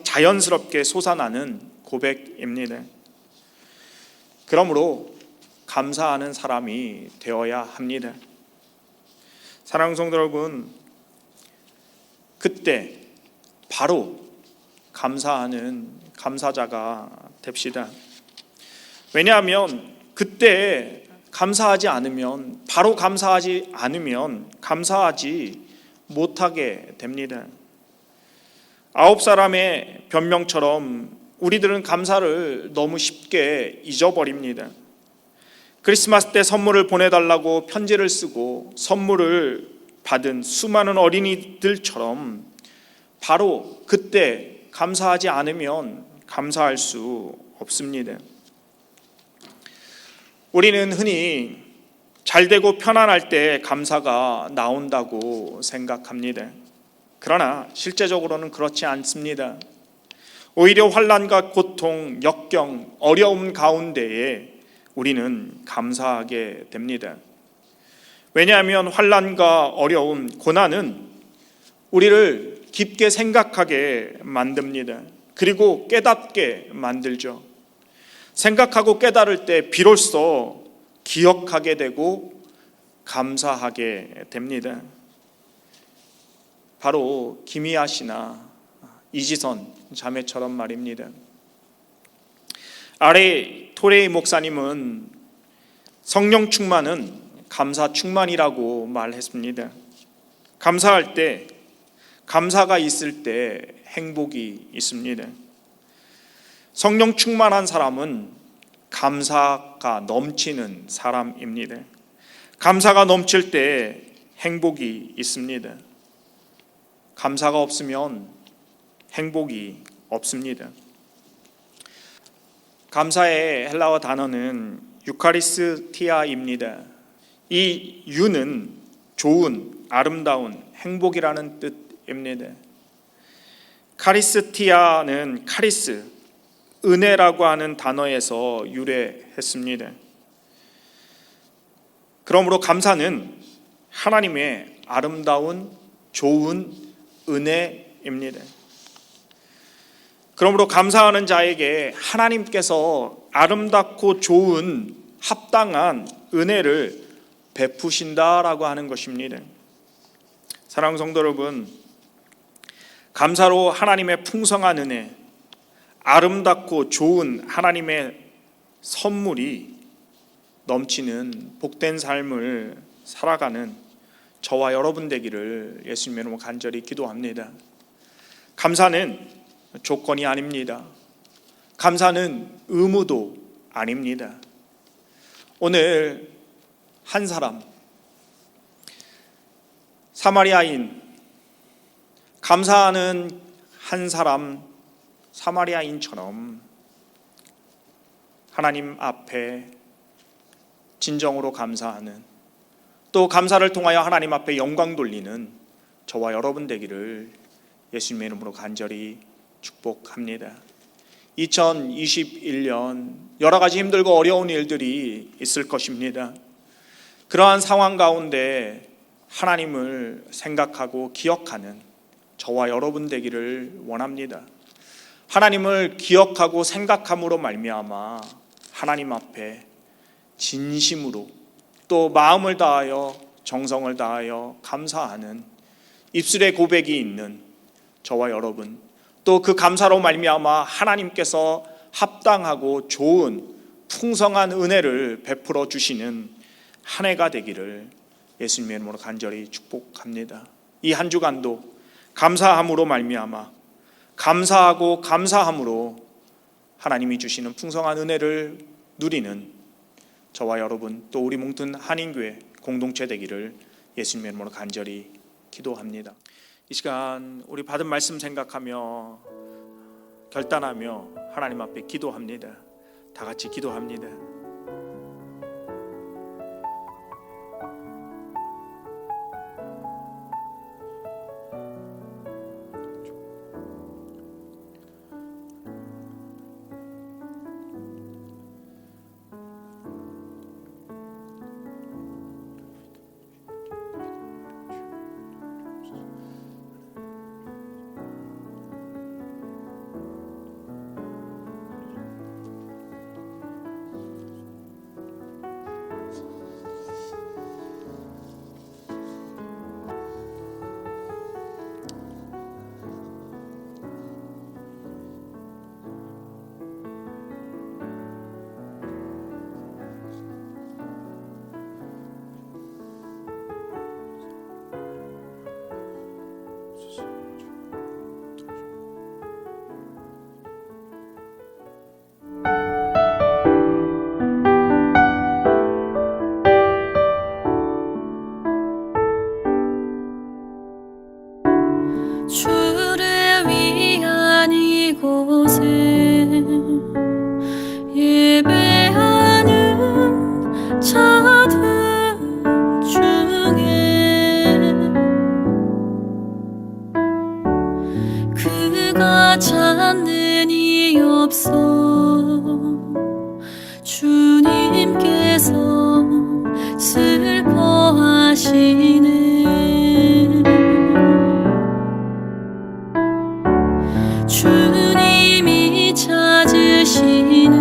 자연스럽게 솟아나는 고백입니다. 그러므로 감사하는 사람이 되어야 합니다. 사랑하는 성도 여러분, 그때 바로 감사하는 감사자가 됩시다. 왜냐하면 그때 감사하지 않으면, 바로 감사하지 않으면 감사하지 못하게 됩니다. 9사람의 변명처럼 우리들은 감사를 너무 쉽게 잊어버립니다. 크리스마스 때 선물을 보내달라고 편지를 쓰고 선물을 받은 수많은 어린이들처럼 바로 그때 감사하지 않으면 감사할 수 없습니다. 우리는 흔히 잘되고 편안할 때 감사가 나온다고 생각합니다. 그러나 실제적으로는 그렇지 않습니다. 오히려 환난과 고통, 역경, 어려움 가운데에 우리는 감사하게 됩니다. 왜냐하면 환난과 어려움, 고난은 우리를 깊게 생각하게 만듭니다. 그리고 깨닫게 만들죠. 생각하고 깨달을 때 비로소 기억하게 되고 감사하게 됩니다. 바로 김희아 씨나 이지선 자매처럼 말입니다. 아래 토레이 목사님은 성령 충만은 감사 충만이라고 말했습니다. 감사할 때, 감사가 있을 때 행복이 있습니다. 성령 충만한 사람은 감사가 넘치는 사람입니다. 감사가 넘칠 때 행복이 있습니다. 감사가 없으면 행복이 없습니다. 감사의 헬라어 단어는 유카리스티아입니다. 이 유는 좋은, 아름다운, 행복이라는 뜻입니다. 카리스티아는 카리스, 은혜라고 하는 단어에서 유래했습니다. 그러므로 감사는 하나님의 아름다운, 좋은 은혜입니다. 그러므로 감사하는 자에게 하나님께서 아름답고 좋은 합당한 은혜를 베푸신다라고 하는 것입니다. 사랑하는 성도 여러분, 감사로 하나님의 풍성한 은혜, 아름답고 좋은 하나님의 선물이 넘치는 복된 삶을 살아가는 저와 여러분 되기를 예수님의 이름으로 간절히 기도합니다. 감사는 조건이 아닙니다. 감사는 의무도 아닙니다. 오늘 한 사람, 사마리아인, 감사하는 한 사람 사마리아인처럼 하나님 앞에 진정으로 감사하는, 또 감사를 통하여 하나님 앞에 영광 돌리는 저와 여러분 되기를 예수님의 이름으로 간절히 축복합니다. 2021년 여러 가지 힘들고 어려운 일들이 있을 것입니다. 그러한 상황 가운데 하나님을 생각하고 기억하는 저와 여러분 되기를 원합니다. 하나님을 기억하고 생각함으로 말미암아 하나님 앞에 진심으로 또 마음을 다하여 정성을 다하여 감사하는 입술의 고백이 있는 저와 여러분, 또 그 감사로 말미암아 하나님께서 합당하고 좋은 풍성한 은혜를 베풀어 주시는 한 해가 되기를 예수님의 이름으로 간절히 축복합니다. 이 한 주간도 감사함으로 말미암아 감사하고 감사함으로 하나님이 주시는 풍성한 은혜를 누리는 저와 여러분, 또 우리 몽튼 한인교회 공동체 되기를 예수님의 이름으로 간절히 기도합니다. 이 시간 우리 받은 말씀 생각하며 결단하며 하나님 앞에 기도합니다. 다 같이 기도합니다. 주를 위한 이곳에 예배하는 자들 중에 그가 찾는 이 없어 주님께서 슬퍼하시네. 주님이 찾으시는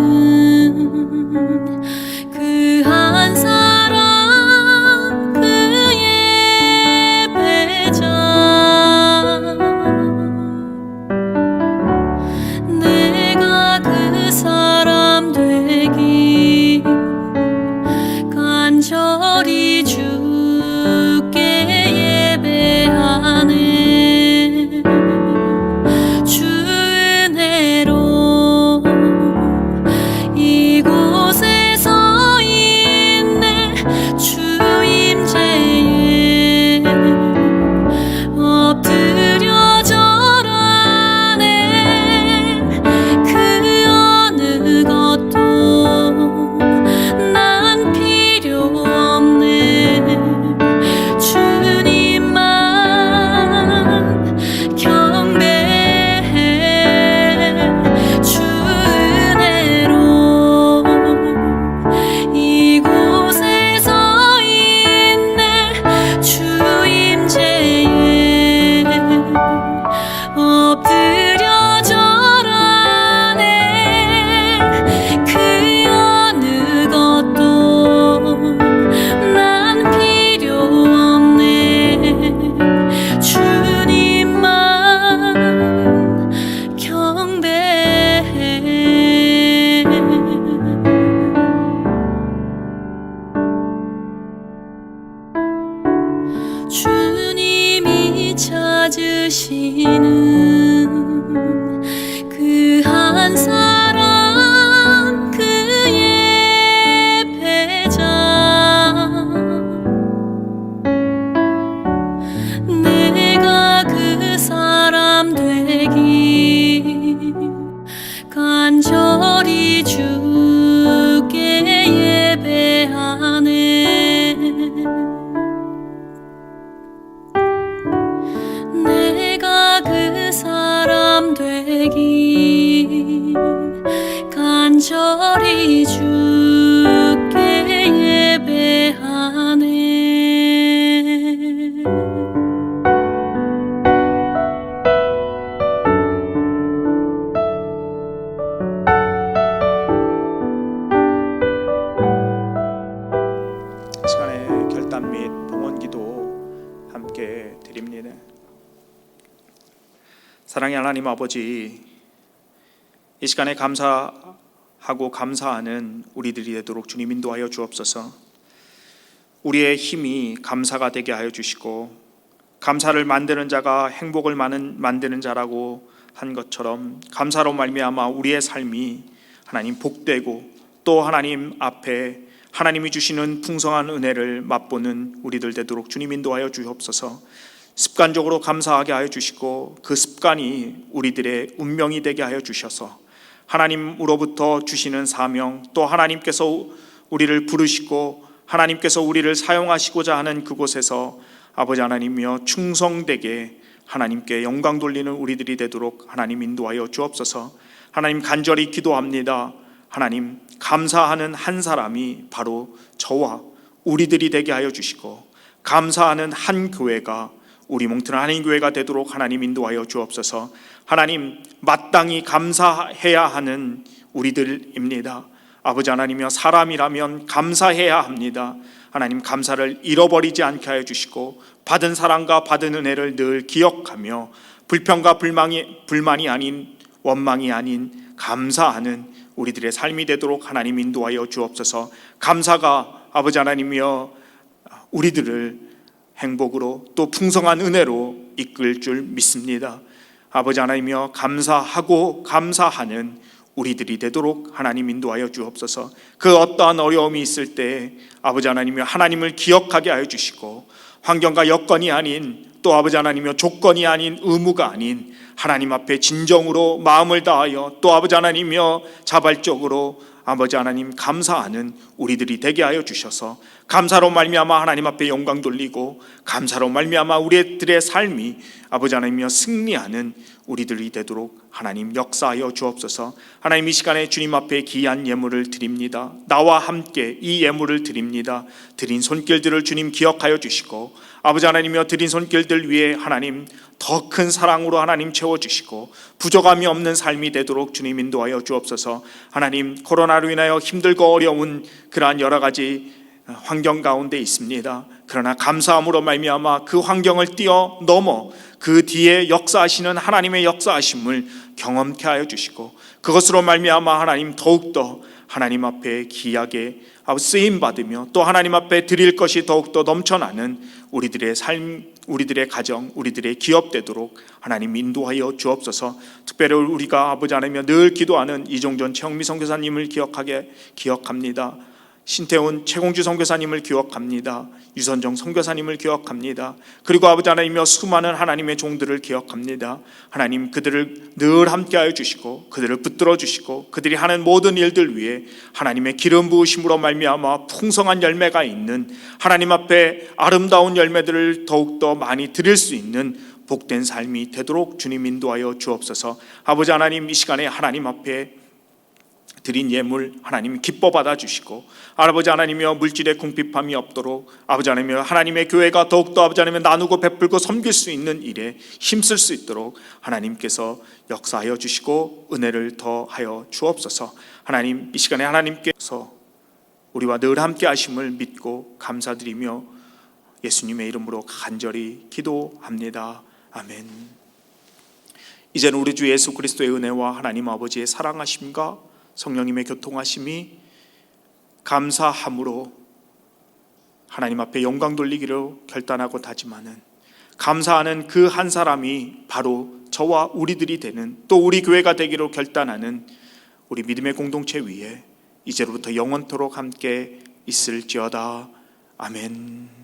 그 한 사람, 그 예배자, 내가 그 사람 되기 간절히 주께 예배하네. 주님이 찾으시는 그 한 사람, 그 예배자, 내가 그 사람 되기 간절히 주께 예배하네. 내가 그 사람 되기 간절히 주께 예배하네. 시간의 결단 및 봉헌 사랑의 하나님 아버지, 이 시간에 감사하고 감사하는 우리들이 되도록 주님 인도하여 주옵소서. 우리의 힘이 감사가 되게 하여 주시고, 감사를 만드는 자가 행복을 만드는 자라고 한 것처럼 감사로 말미암아 우리의 삶이 하나님 복되고, 또 하나님 앞에 하나님이 주시는 풍성한 은혜를 맛보는 우리들 되도록 주님 인도하여 주옵소서. 습관적으로 감사하게 하여 주시고, 그 습관이 우리들의 운명이 되게 하여 주셔서 하나님으로부터 주시는 사명, 또 하나님께서 우리를 부르시고 하나님께서 우리를 사용하시고자 하는 그곳에서 아버지 하나님이여 충성되게 하나님께 영광 돌리는 우리들이 되도록 하나님 인도하여 주옵소서. 하나님 간절히 기도합니다. 하나님, 감사하는 한 사람이 바로 저와 우리들이 되게 하여 주시고, 감사하는 한 교회가 우리 몽트는 하나님 교회가 되도록 하나님 인도하여 주옵소서. 하나님, 마땅히 감사해야 하는 우리들입니다. 아버지 하나님이여, 사람이라면 감사해야 합니다. 하나님, 감사를 잃어버리지 않게 하여 주시고, 받은 사랑과 받은 은혜를 늘 기억하며 불평과 불만이 아닌, 원망이 아닌 감사하는 우리들의 삶이 되도록 하나님 인도하여 주옵소서. 감사가 아버지 하나님이여 우리들을 행복으로 또 풍성한 은혜로 이끌 줄 믿습니다. 아버지 하나님이여, 감사하고 감사하는 우리들이 되도록 하나님 인도하여 주옵소서. 그 어떠한 어려움이 있을 때 아버지 하나님이여 하나님을 기억하게 하여 주시고, 환경과 여건이 아닌, 또 아버지 하나님이여 조건이 아닌, 의무가 아닌 하나님 앞에 진정으로 마음을 다하여, 또 아버지 하나님이여 자발적으로 아버지 하나님 감사하는 우리들이 되게 하여 주셔서, 감사로 말미암아 하나님 앞에 영광 돌리고, 감사로 말미암아 우리들의 삶이 아버지 하나님이여 승리하는 우리들이 되도록 하나님 역사하여 주옵소서. 하나님, 이 시간에 주님 앞에 귀한 예물을 드립니다. 나와 함께 이 예물을 드립니다. 드린 손길들을 주님 기억하여 주시고, 아버지 하나님이여 드린 손길들 위에 하나님 더 큰 사랑으로 하나님 채워주시고, 부족함이 없는 삶이 되도록 주님 인도하여 주옵소서. 하나님, 코로나로 인하여 힘들고 어려운 그러한 여러 가지 환경 가운데 있습니다. 그러나 감사함으로 말미암아 그 환경을 뛰어넘어 그 뒤에 역사하시는 하나님의 역사하심을 경험케 하여 주시고, 그것으로 말미암아 하나님 더욱더 하나님 앞에 귀하게 쓰임 받으며, 또 하나님 앞에 드릴 것이 더욱더 넘쳐나는 우리들의 삶, 우리들의 가정, 우리들의 기업 되도록 하나님 인도하여 주옵소서. 특별히 우리가 아버지 하나님이여 늘 기도하는 이종전 최영미 선교사님을 기억합니다. 신태훈 최공주 선교사님을 기억합니다. 유선정 선교사님을 기억합니다. 그리고 아버지 하나님이여 수많은 하나님의 종들을 기억합니다. 하나님, 그들을 늘 함께하여 주시고, 그들을 붙들어 주시고, 그들이 하는 모든 일들 위해 하나님의 기름 부으심으로 말미암아 풍성한 열매가 있는, 하나님 앞에 아름다운 열매들을 더욱더 많이 드릴 수 있는 복된 삶이 되도록 주님 인도하여 주옵소서. 아버지 하나님, 이 시간에 하나님 앞에 드린 예물 하나님 기뻐 받아주시고, 아버지 하나님이여 물질의 궁핍함이 없도록 아버지 하나님이여 하나님의 교회가 더욱더 아버지 하나님의 나누고 베풀고 섬길 수 있는 일에 힘쓸 수 있도록 하나님께서 역사하여 주시고 은혜를 더하여 주옵소서. 하나님, 이 시간에 하나님께서 우리와 늘 함께 하심을 믿고 감사드리며 예수님의 이름으로 간절히 기도합니다. 아멘. 이제는 우리 주 예수 그리스도의 은혜와 하나님 아버지의 사랑하심과 성령님의 교통하심이 감사함으로 하나님 앞에 영광 돌리기로 결단하고 다짐하는, 감사하는 그 한 사람이 바로 저와 우리들이 되는, 또 우리 교회가 되기로 결단하는 우리 믿음의 공동체 위에 이제로부터 영원토록 함께 있을지어다. 아멘.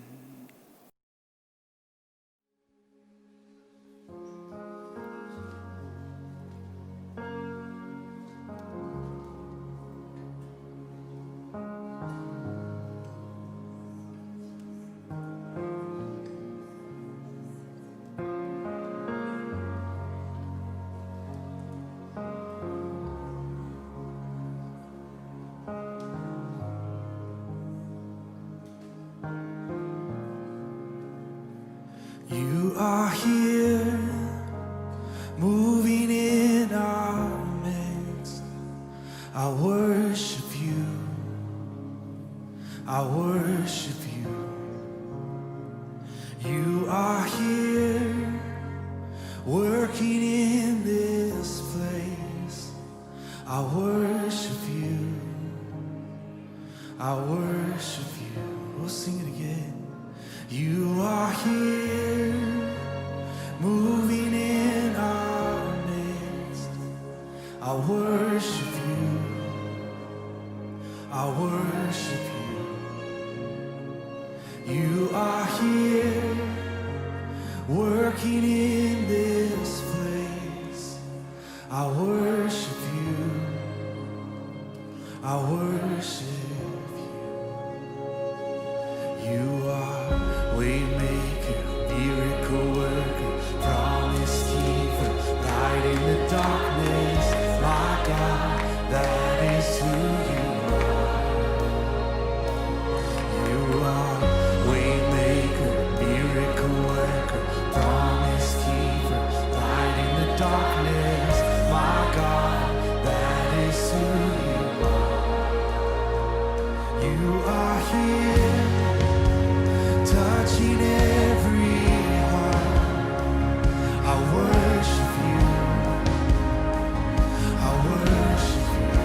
You are here, moving in our midst. I worship you, I worship you. You are here, working in I worship you. I worship you. We'll sing it again. You are here, moving in our midst. I worship you. I worship you. You are here, working in this place. I worship you. I worship you. You are waymaker, miracle worker, promise keeper, light in the darkness. My God, that is who you are. You are waymaker, miracle worker, promise keeper, light in the darkness. My God, that is who you are. You are here, touching every heart. I worship you. I worship you.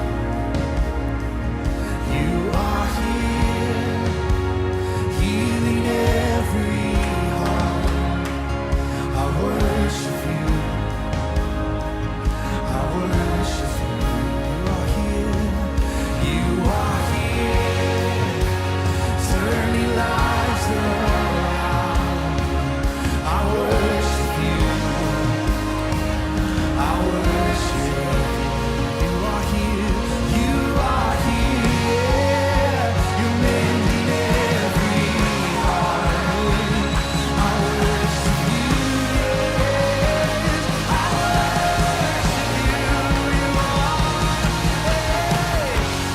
You are here, healing every heart. I worship you. I worship you. You are here. You are here, turning lives around. I worship you. I worship you. You are here. You are here. You're mending every heart. I worship you. Yes, I worship you. You are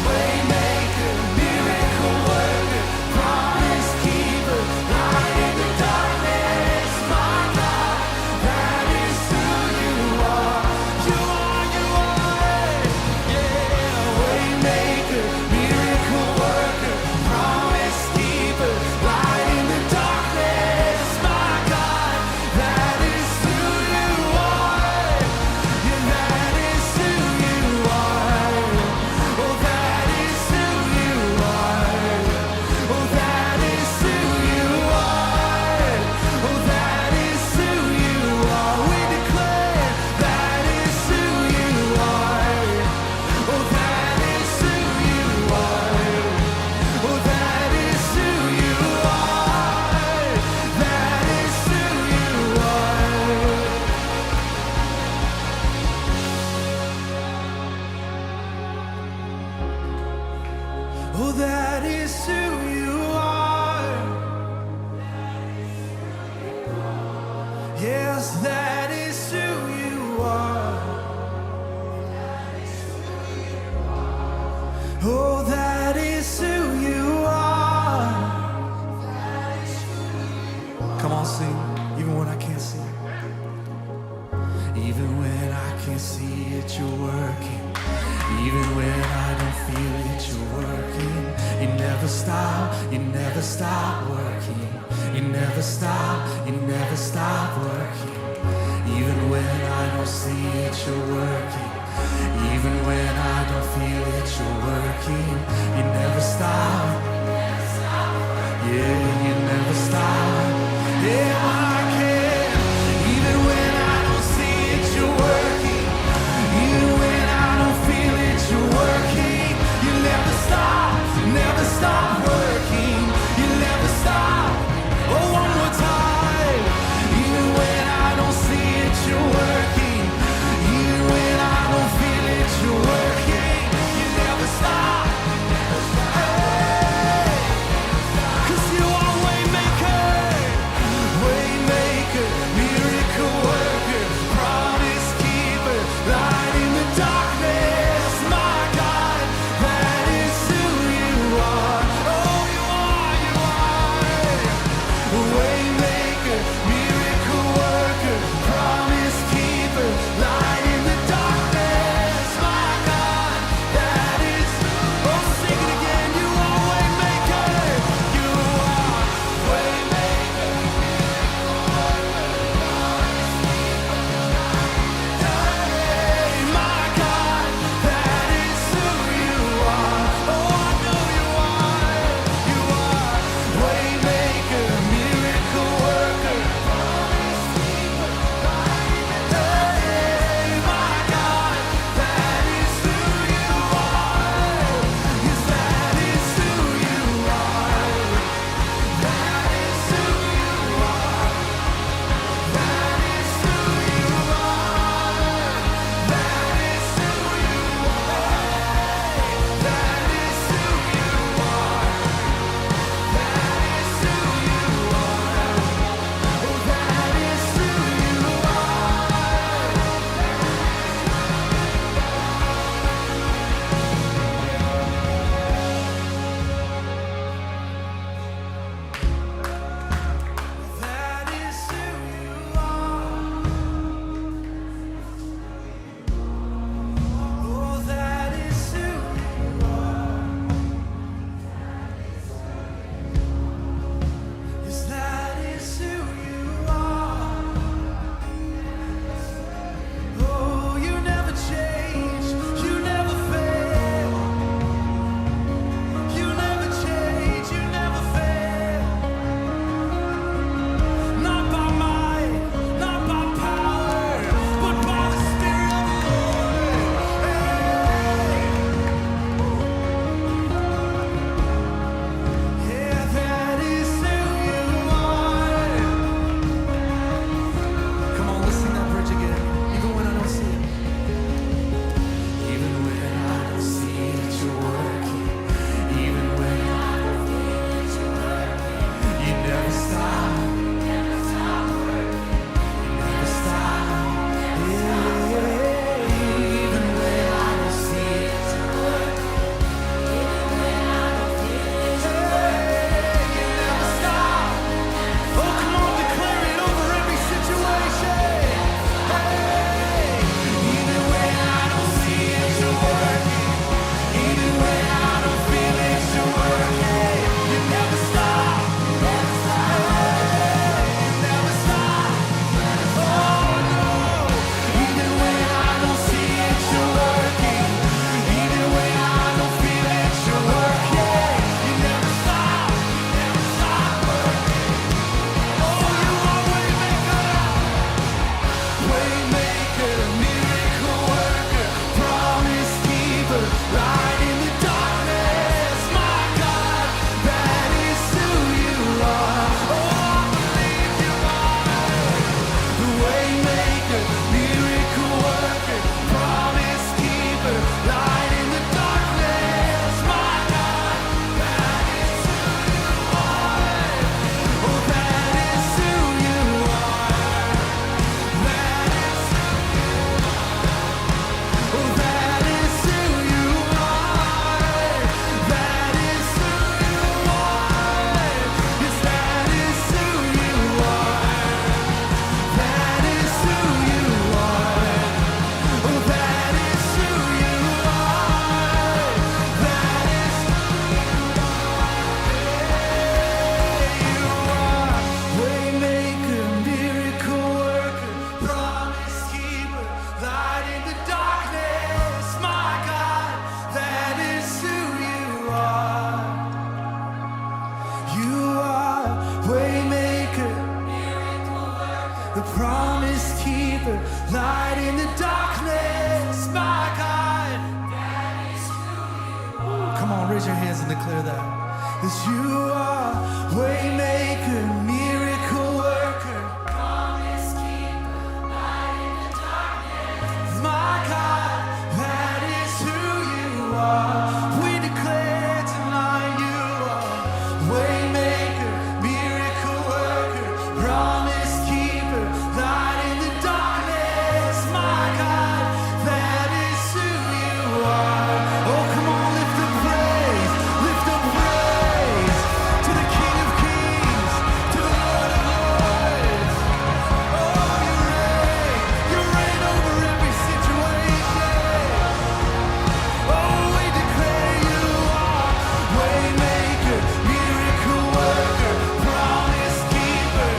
waymaker, miracle worker, promise keeper, light in the darkness. My God, that is who you are. You are, yeah. Waymaker, miracle worker, promise keeper, light in the darkness. My God, that is who you are. Yeah, that is who you are. Oh, that is who you are. Oh, that is who you are. Oh, that is who you are. We declare that is who you are. Oh, that is who you are. Oh, that is who you are. That is who you are. Oh, that is who you are. Yes, that is who you are. Oh, that is who you are. Come on, sing, even when I can't see it. Even when I can't see it, you're working. Even when I don't feel it, you're working. You never stop, you never stop working. You never stop, you never stop working. Even when I don't see it, you're working. Even when I don't feel it, you're working. You never stop. Yeah, you never stop. Yeah, I can. Even when I don't see it, you're working. Even when I don't feel it, you're working. You never stop, never stop working. You never stop. Oh, one more time. Even when I don't see it, you're working. Even when I don't feel it, you're working. raise your hands and declare that. Yes, you are waymaker, miracle worker, promise keeper, light in the darkness. My God, that is who you are. We declare tonight you are waymaker, miracle worker, promise keeper, light in the darkness. My God, that is who you are. Oh, come on, lift up praise to the King of Kings, to the Lord of Lords. Oh, you reign over every situation. Oh, we declare you are waymaker, miracle worker, promise keeper.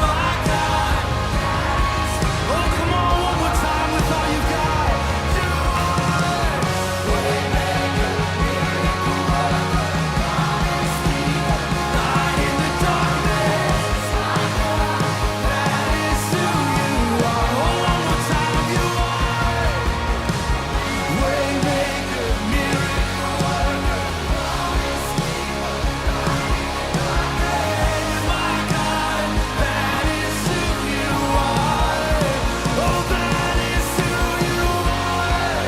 My God. Oh, come on, one more time with all you got. You are waymaker, miracle worker, promise keeper, light in the darkness. My God, that is who you are. Oh, one more time, you are waymaker, miracle worker, promise keeper, light in the darkness. My God, that is who you are. Oh, that is who you are.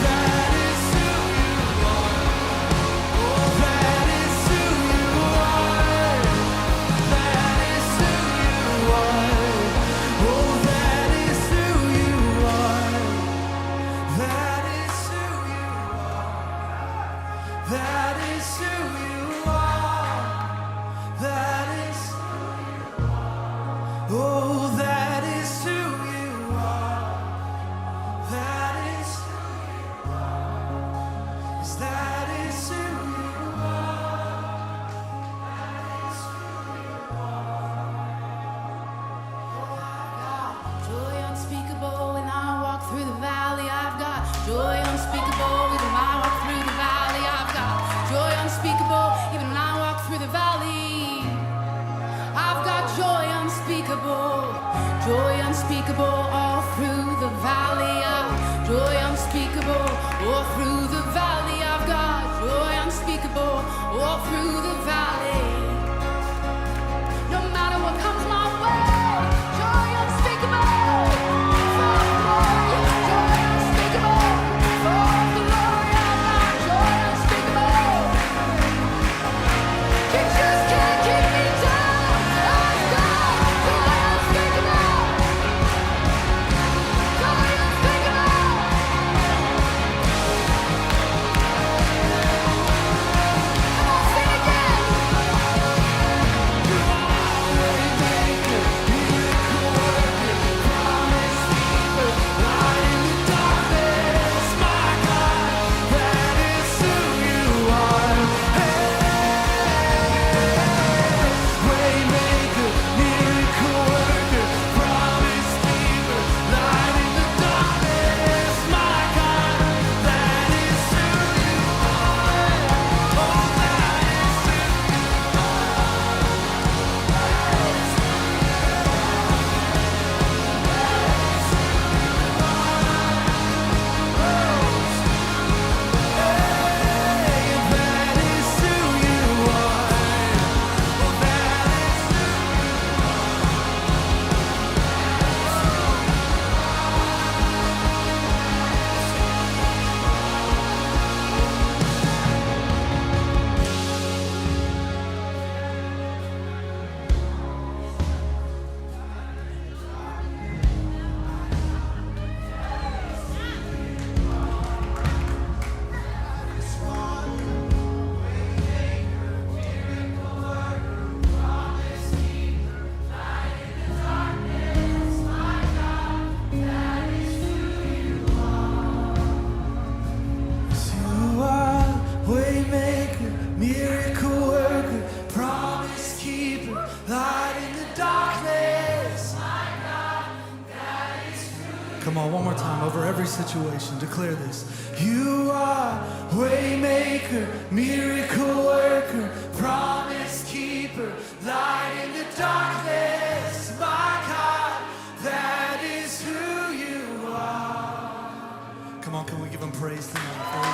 That is who you are. Oh, that is who you are. That is who you are. Oh, that is who you are. That is who you are. That is who you are. That is. Oh, that is who you are. That is who you are. Yes, that is who you are. Joy unspeakable when I walk through the valley. I've got joy unspeakable even when I walk through the valley. I've got joy unspeakable even when I walk through the valley. I've got joy unspeakable all through the valley. Joy unspeakable all through the valley. I've got joy unspeakable all through the valley. No matter what comes my way, joy unspeakable for glory, joy unspeakable for glory. I've got joy unspeakable. You just can't keep me down. I've got joy unspeakable, joy unspeakable. Come on, sing again. Come on, one more time, over every situation, declare this. You are waymaker, miracle worker, promise keeper, light in the darkness. My God, that is who you are. Come on, can we give him praise tonight?